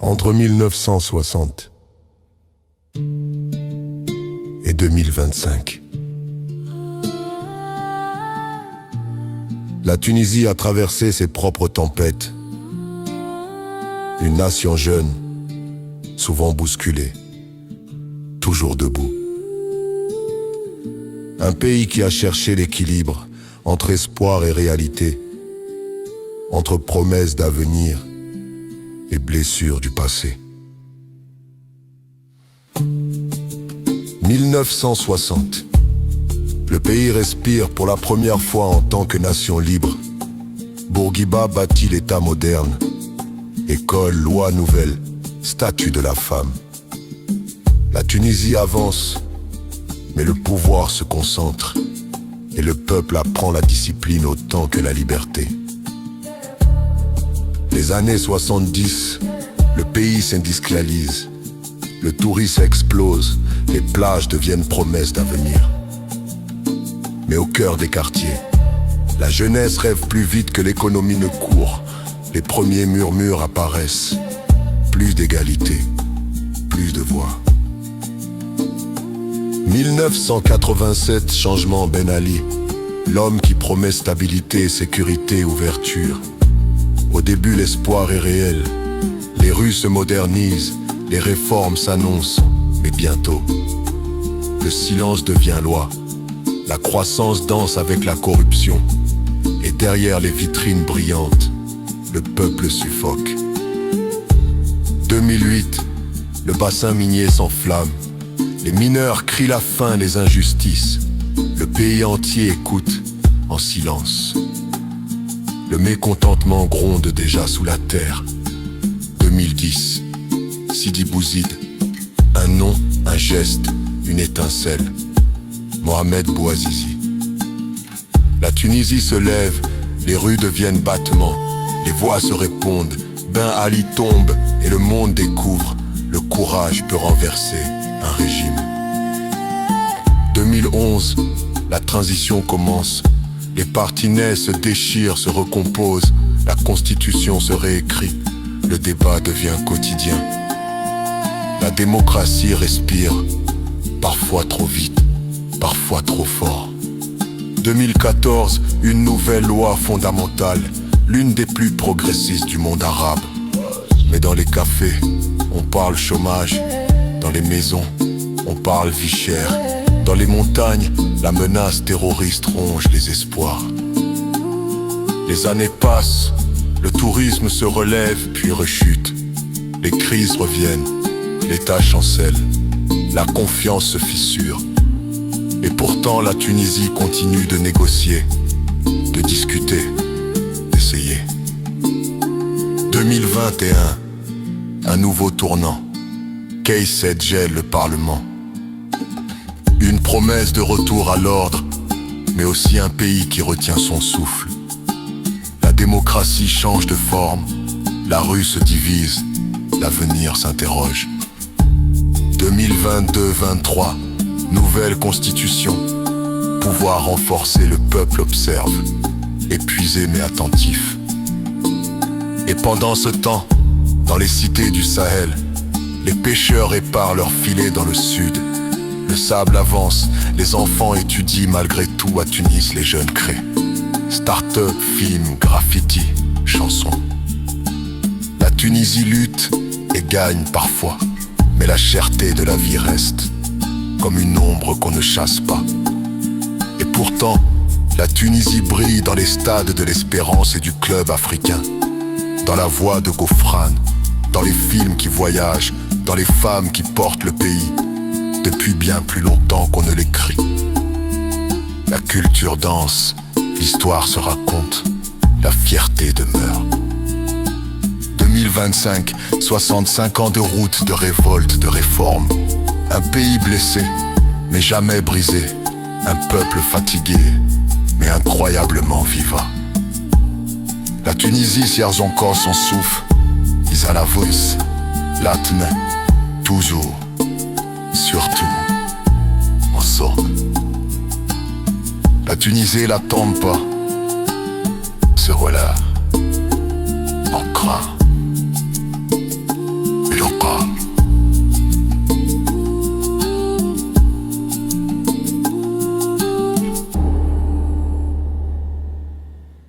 Entre 1960 et 2025. La Tunisie a traversé ses propres tempêtes. Une nation jeune, souvent bousculée, toujours debout. Un pays qui a cherché l'équilibre entre espoir et réalité, entre promesses d'avenir et blessures du passé. 1960. Le pays respire pour la première fois en tant que nation libre. Bourguiba bâtit l'État moderne. École, loi nouvelle, statut de la femme. La Tunisie avance, mais le pouvoir se concentre et le peuple apprend la discipline autant que la liberté. Les années 70, le pays s'industrialise, le tourisme explose, les plages deviennent promesses d'avenir. Mais au cœur des quartiers, la jeunesse rêve plus vite que l'économie ne court. Les premiers murmures apparaissent. Plus d'égalité, plus de voix. 1987, changement Ben Ali. L'homme qui promet stabilité, sécurité, ouverture. Au début, l'espoir est réel. Les rues se modernisent, les réformes s'annoncent. Mais bientôt, le silence devient loi. La croissance danse avec la corruption. Et derrière les vitrines brillantes, le peuple suffoque. 2008, le bassin minier s'enflamme. Les mineurs crient la faim, les injustices. Le pays entier écoute en silence. Le mécontentement gronde déjà sous la terre. 2010, Sidi Bouzid. Un nom, un geste, une étincelle. Mohamed Bouazizi. La Tunisie se lève, les rues deviennent battements, les voix se répondent, Ben Ali tombe et le monde découvre, le courage peut renverser un régime. 2011, la transition commence, les partis naissent, se déchirent, se recomposent, la constitution se réécrit, le débat devient quotidien. La démocratie respire, parfois trop vite, parfois trop fort. 2014, une nouvelle loi fondamentale, l'une des plus progressistes du monde arabe. Mais dans les cafés, on parle chômage, dans les maisons, on parle vie chère, dans les montagnes, la menace terroriste ronge les espoirs. Les années passent, le tourisme se relève puis rechute, les crises reviennent, l'État chancelle, la confiance se fissure. Et pourtant la Tunisie continue de négocier, de discuter, d'essayer. 2021, un nouveau tournant. Kais Saied gèle le Parlement. Une promesse de retour à l'ordre, mais aussi un pays qui retient son souffle. La démocratie change de forme, la rue se divise, l'avenir s'interroge. 2022-23, nouvelle constitution, pouvoir renforcé, le peuple observe, épuisé mais attentif. Et pendant ce temps, dans les cités du Sahel, les pêcheurs réparent leurs filets dans le sud. Le sable avance, les enfants étudient malgré tout à Tunis, les jeunes créent. Start-up, films, graffiti, chansons. La Tunisie lutte et gagne parfois, mais la cherté de la vie reste, comme une ombre qu'on ne chasse pas. Et pourtant, la Tunisie brille dans les stades de l'Espérance et du club africain, dans la voix de Gofrane, dans les films qui voyagent, dans les femmes qui portent le pays, depuis bien plus longtemps qu'on ne l'écrit. La culture danse, l'histoire se raconte, la fierté demeure. 2025, 65 ans de route, de révolte, de réforme. Un pays blessé, mais jamais brisé. Un peuple fatigué, mais incroyablement vivant. La Tunisie serre encore son souffle. Ils a la voix, l'atme, toujours, surtout, ensemble. La Tunisie la tombe pas, se relève, on craint.